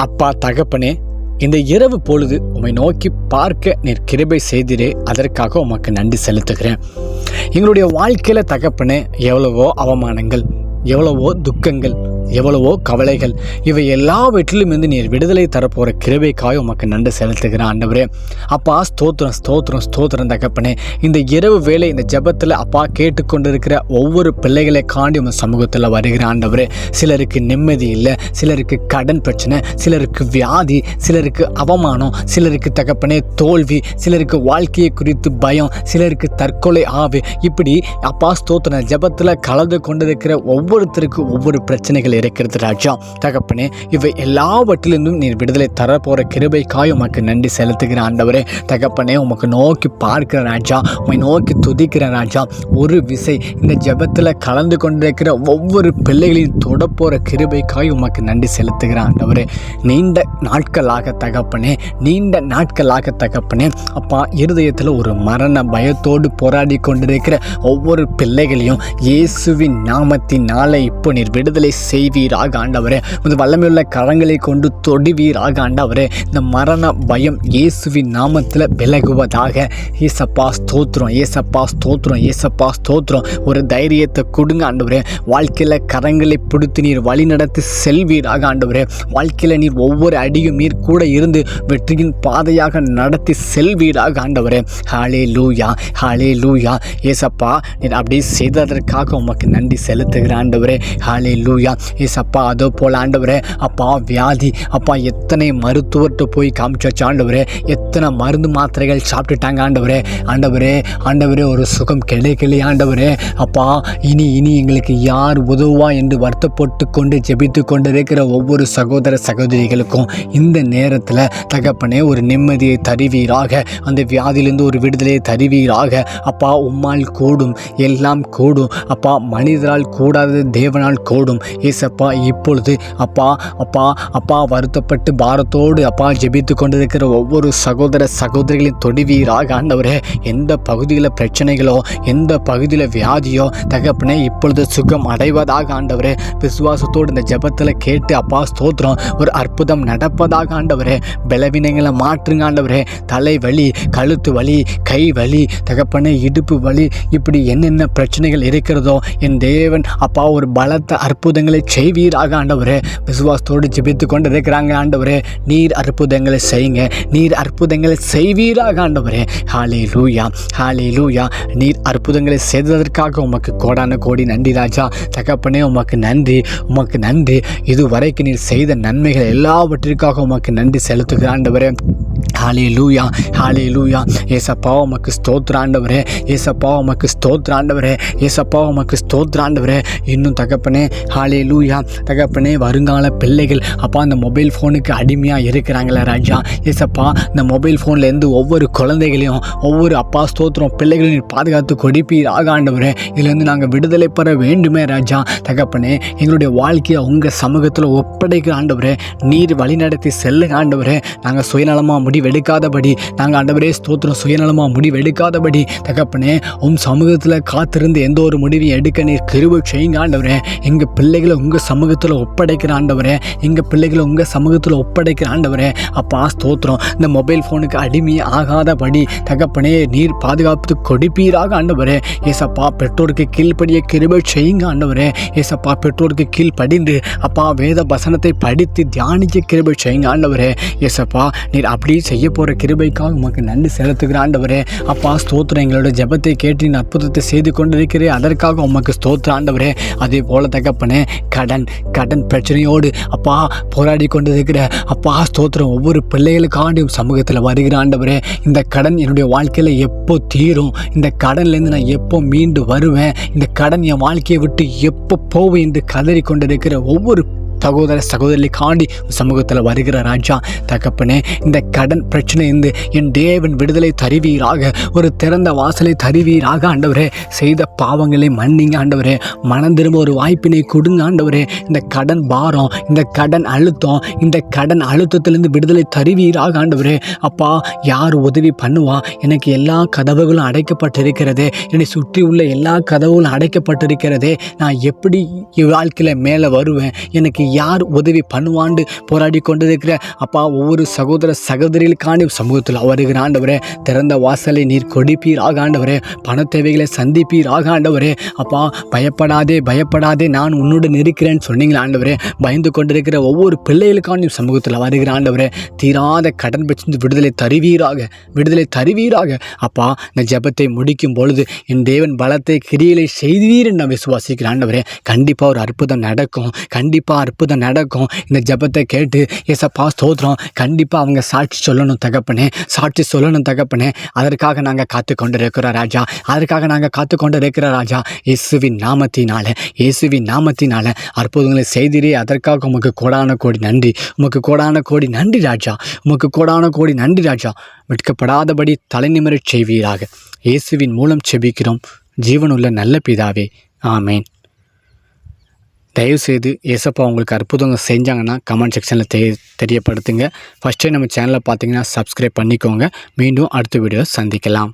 அப்பா தகப்பனே, இந்த இரவு பொழுது உம்மை நோக்கி பார்க்க நீர் கிருபை செய்திரே, அதற்காக உமக்கு நன்றி செலுத்துகிறேன். எங்களுடைய வாழ்க்கையில் தகப்பனே, எவ்வளவோ அவமானங்கள், எவ்வளவோ துக்கங்கள், எவ்வளவோ கவலைகள், இவை எல்லாவற்றிலும் இருந்து நீர் விடுதலை தரப்போகிற கிருபைக்காக உமக்கு நன்றி செலுத்துகிறேன் ஆண்டவரே. அப்பா ஸ்தோத்திரம் ஸ்தோத்திரம் ஸ்தோத்திரம் தகப்பனே. இந்த இரவு வேளை இந்த ஜெபத்தில் அப்பா கேட்டுக்கொண்டிருக்கிற ஒவ்வொரு பிள்ளைகளை காண்டி உங்கள் சமூகத்தில் வருகிற ஆண்டவரே. சிலருக்கு நிம்மதி இல்லை, சிலருக்கு கடன் பிரச்சனை, சிலருக்கு வியாதி, சிலருக்கு அவமானம், சிலருக்கு தகப்பனே தோல்வி, சிலருக்கு வாழ்க்கையை குறித்து பயம், சிலருக்கு தற்கொலை ஆவி. இப்படி அப்பா ஸ்தோத்திரம் ஜெபத்தில் கலந்து கொண்டிருக்கிற ஒவ்வொருத்தருக்கு ஒவ்வொரு பிரச்சனைகள் இருக்கிறது ராஜா. தகப்பனே, இவை எல்லாவற்றிலிருந்தும் நீர் விடுதலை தரப்போகிற கிருபைக்காய் உமக்கு நன்றி செலுத்துகிற ஆண்டவரே. தகப்பனே, உமக்கு நோக்கி பார்க்கிற ராஜா, உம்மை நோக்கி துதிக்கிற ராஜா. ஒரு விசை இந்த ஜெபத்தில் கலந்து கொண்டிருக்கிற ஒவ்வொரு பிள்ளைகளையும் தொடப்போகிற கிருபைக்காய் உமக்கு நன்றி செலுத்துகிற ஆண்டவரே. நீண்ட நாட்களாக தகப்பனே அப்பா இருதயத்தில் ஒரு மரண பயத்தோடு போராடி கொண்டிருக்கிற ஒவ்வொரு பிள்ளைகளையும் இயேசுவின் நாமத்தினாலே இப்போ நீர் விடுதலை செய்வீராக ஆண்டவரே. இந்த வல்லமையுள்ள கரங்களை கொண்டு தொடுவீராக ஆண்டவரே. இந்த மரண பயம் இயேசுவின் நாமத்தில் விலகுவதாக. ஏசப்பா ஸ்தோத்திரம், ஏசப்பா ஸ்தோத்திரம், ஏசப்பா ஸ்தோத்திரம். ஒரு தைரியத்தை கொடுங்க ஆண்டவரே. வாழ்க்கையில் கரங்களை பிடித்து நீர் வழி நடத்தி செல்வீராக ஆண்டவரே. வாழ்க்கையில் நீர் ஒவ்வொரு அடியும் நீர் கூட இருந்து வெற்றியின் பாதையாக நடத்தி செல்வீராக ஆண்டவரே. ஹல்லேலூயா, ஹல்லேலூயா. ஏசப்பா, நீர் அப்படி செய்ததற்காக உமக்கு நன்றி செலுத்துகிற ஆண்டவரே. ஹல்லேலூயா. ஏசப்பா, அதோ போல் ஆண்டவரே அப்பா வியாதி, அப்பா எத்தனை மருத்துவர்கிட்ட போய் காமிச்சாச்சு ஆண்டவரே. எத்தனை மருந்து மாத்திரைகள் சாப்பிட்டுட்டாங்க ஆண்டவரே. ஆண்டவரே ஒரு சுகம் கிடைக்கலையே ஆண்டவரே. அப்பா இனி எங்களுக்கு யார் உதவுவா என்று வருத்தப்பட்டு கொண்டு ஜெபித்து கொண்டு இருக்கிற ஒவ்வொரு சகோதர சகோதரிகளுக்கும் இந்த நேரத்தில் தகப்பனே ஒரு நிம்மதியை தருவீராக. அந்த வியாதியிலிருந்து ஒரு விடுதலையை தருவீராக. அப்பா உம்மால் கூடும், எல்லாம் கூடும். அப்பா மனிதரால் கூடாதது தேவனால் கூடும். ஏசப்பா இப்பொழுது அப்பா வருத்தப்பட்டு பாரத்தோடு அப்பா ஜெபித்து கொண்டிருக்கிற ஒவ்வொரு சகோதர சகோதரிகளின் தொடுவீராக ஆண்டவரே. எந்த பகுதியில் பிரச்சனைகளோ, எந்த பகுதியில் வியாதியோ தகப்பனே இப்பொழுது சுகம் அடைவதாக ஆண்டவரே. விசுவாசத்தோடு இந்த ஜெபத்தில் கேட்டு அப்பா ஸ்தோத்திரம். ஒரு அற்புதம் நடப்பதாக ஆண்டவரே. பலவீனங்களை மாற்றுங்க ஆண்டவரே. தலைவலி, கழுத்து வலி, கை வலி, தகப்பனே இடுப்பு வலி, இப்படி என்னென்ன பிரச்சனைகள் இருக்கிறதோ என் தேவன் அப்பா ஒரு பலத்த அற்புதங்களை செய்வீராக ஆண்டவரே. விசுவாசத்தோடு ஜெபித்து கொண்டு இருக்கிறாங்க ஆண்டவரே. நீர் அற்புதங்களை செய்யுங்க, நீர் அற்புதங்களை செய்வீராக ஆண்டவரே. ஹல்லேலூயா, ஹல்லேலூயா. நீர் அற்புதங்களை செய்ததற்காக உமக்கு கோடான கோடி நன்றி ராஜா. தகப்பனே உமக்கு நன்றி. இதுவரைக்கும் நீர் செய்த நன்மைகள் எல்லாவற்றிற்காக உமக்கு நன்றி செலுத்துகிற ஆண்டவரே. ஹல்லேலூயா, ஹல்லேலூயா. ஏசப்பா உமக்கு ஸ்தோத்திர ஆண்டவரே. ஏசப்பா உமக்கு ஸ்தோத்திர ஆண்டவரே. ஏசப்பா உமக்கு ஸ்தோத்திர ஆண்டவரே. இன்னும் தகப்பனே ஹல்லேலூயா. தகப்பனே வருங்கால பிள்ளைகள் அப்பா அந்த மொபைல் ஃபோனுக்கு அடிமையாக இருக்கிறாங்களே ராஜா. ஏசப்பா இந்த மொபைல் ஃபோன்லேருந்து ஒவ்வொரு குழந்தைகளையும் ஒவ்வொரு அப்பா ஸ்தோத்திரம் பிள்ளைகளையும் பாதுகாத்து கொடுப்பீராக ஆண்டவரே. இதுலேருந்து நாங்கள் விடுதலை பெற வேண்டுமே ராஜா. தகப்பனே எங்களுடைய வாழ்க்கையை உங்கள் சமூகத்தில் ஒப்படைக்கிற ஆண்டவரே. நீர் வழிநடத்தி செல்லுங்க ஆண்டவரே. நாங்கள் சுயநலமாக முடிவெடுக்காதபடி, நாங்கள் ஆண்டவரே ஸ்தோத்திரம் சுயநலமாக முடிவெடுக்காதபடி தகப்பனே உம் சமூகத்தில் காத்திருந்து எந்த ஒரு முடிவையும் எடுக்க நீர் கிருபை செய்யுங்க ஆண்டவரே. எங்கள் பிள்ளைகளை உங்கள் சமூகத்தில் ஒப்படைக்கிற ஆண்டவரே. எங்கள் பிள்ளைகளை உங்கள் சமூகத்தில் ஒப்படைக்கிற ஆண்டவரே. அப்பா ஸ்தோத்திரம். இந்த மொபைல் ஃபோனுக்கு அடிமை ஆகாதபடி தகப்பனே நீர் பாதுகாப்பு கொடுப்பீராக ஆண்டவரே. ஏசப்பா பெற்றோருக்கு கீழ்ப்படிய கிருபை செய்யுங்க ஆண்டவரே. ஏசப்பா பெற்றோருக்கு கீழ்ப்படிந்து அப்பா வேத வசனத்தை படித்து தியானிக்க கிருபை செய்யுங்க ஆண்டவரே. ஏசப்பா நீர் அப்படி செய்ய போகிற கிருபைக்காக உமக்கு நன்றி செலுத்துகிற ஆண்டவரே. அப்பா ஸ்தோத்திரம். எங்களோட ஜெபத்தை கேட்டு நீ அற்புதத்தை செய்து கொண்டிருக்கிறே, அதற்காக உமக்கு ஸ்தோத்திர ஆண்டவரே. அதே போல தகப்பனே கடன் பிரச்சனையோடு அப்பா போராடி கொண்டிருக்கிற அப்பா ஸ்தோத்திரம் ஒவ்வொரு பிள்ளைகளுக்காண்டி சமூகத்தில் வருகிற ஆண்டவரே. இந்த கடன் என்னுடைய வாழ்க்கையில் எப்போ தீரும், இந்த கடன்லேருந்து நான் எப்போ மீண்டு வருவேன், இந்த கடன் என் வாழ்க்கையை விட்டு எப்போ போவேன் என்று கதறி கொண்டிருக்கிற ஒவ்வொரு சகோதர சகோதரி காண்டி சமூகத்தில் வருகிற ராஜா. தகப்பனே இந்த கடன் பிரச்சனை இருந்து என் தேவன் விடுதலை தருவீராக. ஒரு திறந்த வாசலை தருவீராக ஆண்டவரே. செய்த பாவங்களை மன்னிங்க ஆண்டவரே. மனம் திரும்ப ஒரு வாய்ப்பினை கொடுங்க ஆண்டவரே. இந்த கடன் பாரம், இந்த கடன் அழுத்தத்திலிருந்து விடுதலை தருவீராக ஆண்டவரே. அப்பா யார் உதவி பண்ணுவா? எனக்கு எல்லா கதவுகளும் அடைக்கப்பட்டிருக்கிறதே, என்னை சுற்றி உள்ள எல்லா கதவுகளும் அடைக்கப்பட்டிருக்கிறதே, நான் எப்படி வாழ்க்கையில் மேலே வருவேன்? எனக்கு யார் உதவி பண்ணுவான்னு போராடி கொண்டிருக்கிற அப்பா ஒவ்வொரு சகோதர சகோதரிகளுக்கான சமூகத்தில் வருகிற ஆண்டவரே, திறந்த வாசலை நீர் கொடுப்பீராக ஆண்டவரே, பண தேவைகளை சந்திப்பீராக ஆண்டவரே. அப்பா பயப்படாதே பயப்படாதே நான் உன்னுடன் இருக்கிறேன்னு சொன்னீங்களா ஆண்டவரே. பயந்து கொண்டிருக்கிற ஒவ்வொரு பிள்ளைகளுக்கான சமூகத்தில் வருகிற ஆண்டவரே, தீராத கடன் பிரச்சனை விடுதலை தருவீராக. அப்பா இந்த ஜெபத்தை முடிக்கும் பொழுது என் தேவன் பலத்தை கிரியைகளை செய்வீர் என்று நான் விசுவாசிக்கிறேன் ஆண்டவரே. கண்டிப்பாக ஒரு அற்புதம் நடக்கும். இந்த ஜெபத்தை கேட்டு ஏசப்பா ஸ்தோத்திரம். கண்டிப்பாக அவங்க சாட்சி சொல்லணும் தகப்பனே. அதற்காக நாங்கள் காத்து கொண்டு இருக்கிற ராஜா. இயேசுவின் நாமத்தினால அற்புதங்களை செய்தீரே, அதற்காக உமக்கு கோடான கோடி நன்றி ராஜா. வெட்கப்படாதபடி தலை நிமிரச் செய்வீராக. இயேசுவின் மூலம் செபிக்கிறோம் ஜீவனுள்ள நல்ல பிதாவே, ஆமேன். தயவுசெய்து ஏசப்பா உங்களுக்கு அற்புதங்கள் செஞ்சாங்கன்னா கமெண்ட் செக்ஷனில் தெரியப்படுத்துங்க. ஃபஸ்ட்டே நம்ம சேனலை பார்த்தீங்கன்னா சப்ஸ்கிரைப் பண்ணிக்கோங்க. மீண்டும் அடுத்த வீடியோ சந்திக்கலாம்.